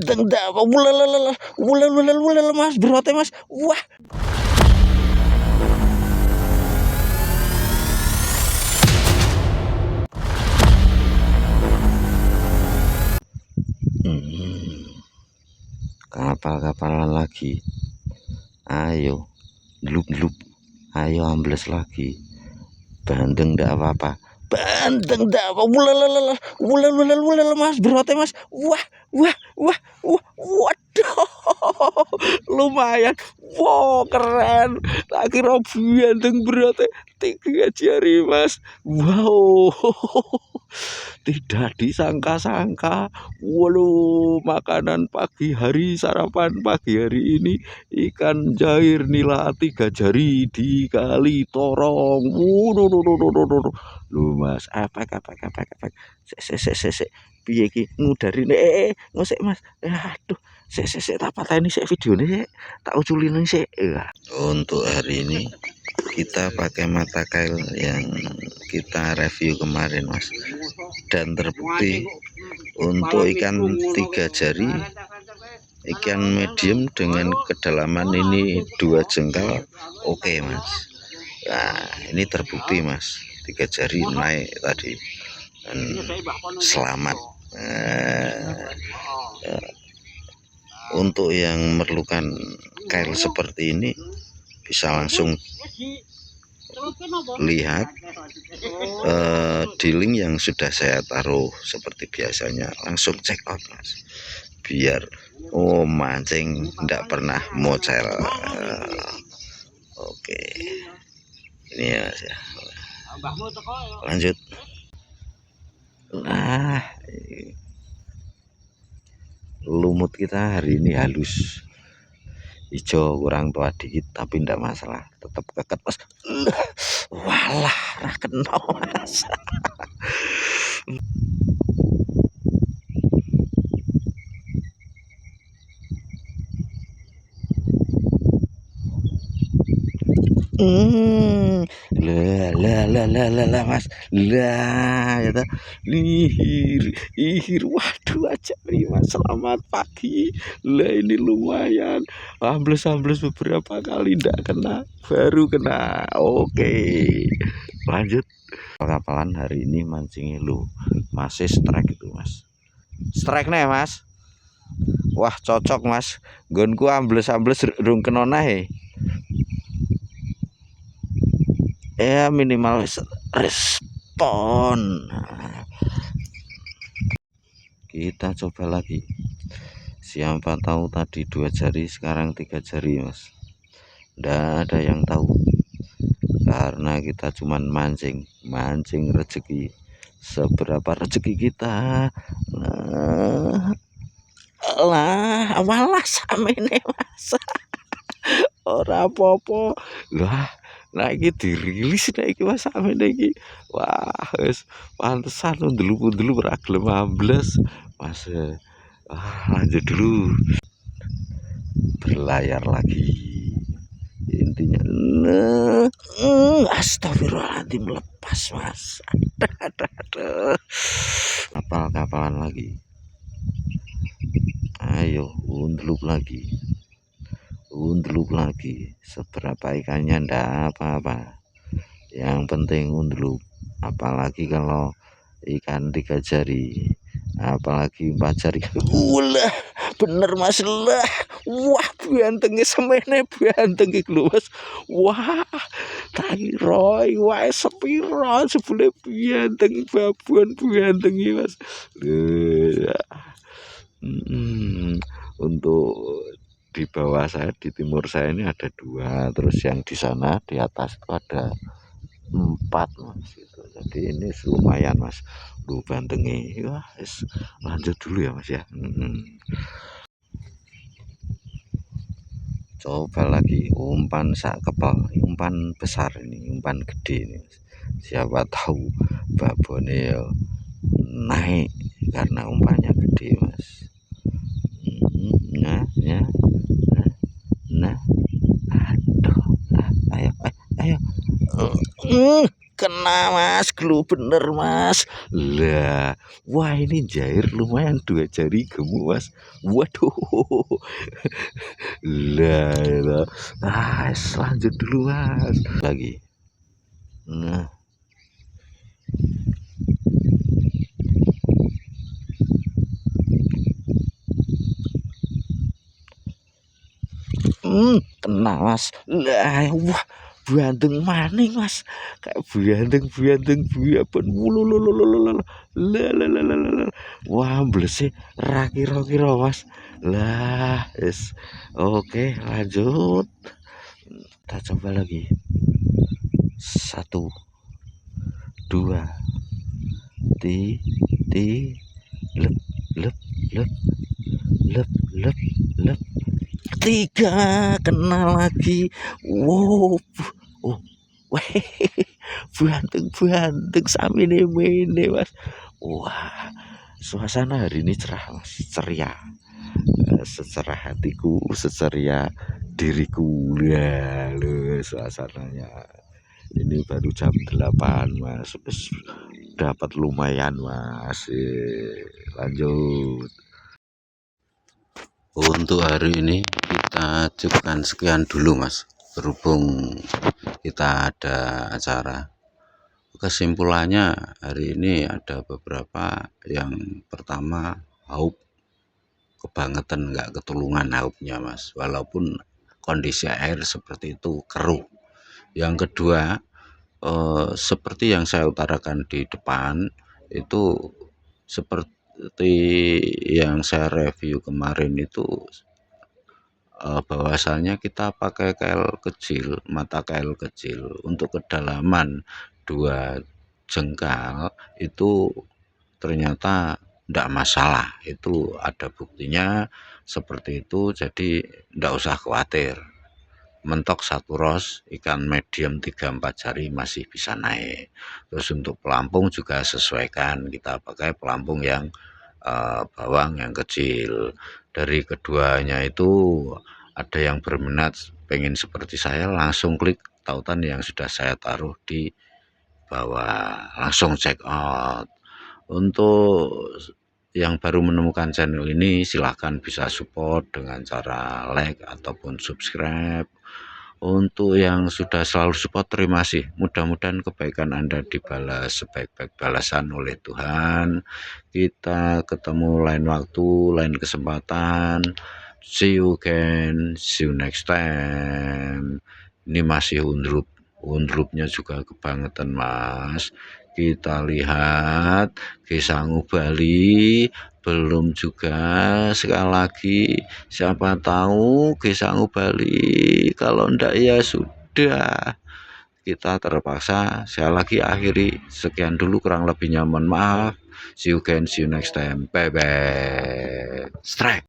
Banteng dah, ulel mas, berote mas, wah. Kapal-kapalan lagi, ayo, gelup, ayo ambles lagi, bandeng ndak apa-apa. Banteng dah, ulel mas, berote mas, wah, waduh, lumayan, wow keren, tak kira banteng berote 3 jari mas, wow, tidak disangka-sangka. Waduh, makanan pagi hari, sarapan pagi hari ini ikan jair nila 3 jari dikali torong. Waduh, lu mas, efek. Sek, piye ki ngudarine? Ngosek mas, aduh, sek tak pateni sek videone, tak uculin sik. Untuk hari ini kita pakai mata kail yang kita review kemarin mas, dan terbukti untuk ikan 3 jari, ikan medium dengan kedalaman ini 2 jengkal, oke mas. Nah ini terbukti mas, 3 jari naik tadi dan selamat. Untuk yang memerlukan kail seperti ini bisa langsung lihat di link yang sudah saya taruh seperti biasanya, langsung check out mas, biar mancing tidak pernah mocel. Oke, ini ya mas ya, lanjut. Nah, lumut kita hari ini halus, hijau kurang tua dikit tapi tidak masalah, tetap keket mas. Walah, rakeno mas. Lah mas, lah ya lihir, waduh aja nih mas, selamat pagi. Lah ini lumayan, ambles beberapa kali ndak kena, baru kena. Oke, lanjut. Kapalan hari ini mancingnya lu masih strike itu mas, strike nih mas. Wah cocok mas, gonku ambles rung kena nahe. Ya minimal respon. Kita coba lagi, siapa tahu tadi 2 jari sekarang 3 jari mas, ndak ada yang tahu, karena kita cuman mancing rezeki, seberapa rezeki kita. Lah malah samene mas. Ora apa-apa lah, nah iki dirilis nek iki mas samene iki. Wah wis pantesan dulu ora gelem ambles mas. Lanjut dulu, berlayar lagi intinya. Astagfirullahaladzim, lepas mas. Aduh. Kapal-kapalan lagi, ayo undluk lagi, seberapa ikannya ndak apa-apa, yang penting undluk. Apalagi kalau ikan 3 jari, apalagi 4 jari. Ulah bener mas, lah wah bantengnya semene, banteng iki lho mas. Wah tai roy wae sepiro sebule banteng, babuan banteng iki mas. Untuk di bawah saya, di timur saya ini ada 2, terus yang di sana di atas itu ada 4 mas gitu. Jadi ini lumayan mas, lu bantengi. Wah lanjut dulu ya mas ya. Coba lagi umpan sak kepal, umpan besar ini, umpan gede ini mas. Siapa tahu babone naik karena umpannya gede mas. Nah, aduh, ayo, kena mas, gelu bener mas. Lah, wah ini jair lumayan 2 jari gemuk mas. Waduh, lah, lanjut dulu mas. Lagi, nah, kena mas. Lah, wah. Buandeng maning mas, kayak buandeng buaban wulululululul, lah, wah blese ra kira-kira mas, lah es, oke lanjut, kita coba lagi, 1, 2, lep lep lep lep lep lep 3, kena lagi. Wow, oh, weh, buanteng sami mene mas. Wah, suasana hari ini cerah mas, ceria, secerah hatiku, seceria diriku. Ya, lu suasananya. Ini baru jam 8 mas, dapat lumayan mas. Lanjut. Untuk hari ini kita cukupkan sekian dulu mas, berhubung kita ada acara. Kesimpulannya hari ini ada beberapa. Yang pertama, haup kebangetan, nggak ketulungan haupnya mas, walaupun kondisi air seperti itu keruh. Yang kedua, seperti yang saya utarakan di depan itu, seperti yang saya review kemarin itu, bahwasanya kita pakai kail kecil, mata kail kecil untuk kedalaman 2 jengkal itu ternyata tidak masalah. Itu ada buktinya seperti itu, jadi tidak usah khawatir. Mentok 1 ros ikan medium 3-4 jari masih bisa naik. Terus untuk pelampung juga sesuaikan, kita pakai pelampung yang bawang yang kecil. Dari keduanya itu ada yang berminat pengen seperti saya, langsung klik tautan yang sudah saya taruh di bawah, langsung check out. Untuk yang baru menemukan channel ini, silahkan bisa support dengan cara like ataupun subscribe. Untuk yang sudah selalu support, terima kasih. Mudah-mudahan kebaikan Anda dibalas sebaik-baik balasan oleh Tuhan. Kita ketemu lain waktu, lain kesempatan. See you again, see you next time. Ini masih undrupnya juga kebangetan mas. Kita lihat Gesangu Bali belum juga. Sekali lagi, siapa tahu Gesangu Bali, kalau ndak ya sudah, kita terpaksa. Saya lagi akhiri sekian dulu, kurang lebihnya mohon maaf. See you again, see you next time, bye bye. Strike.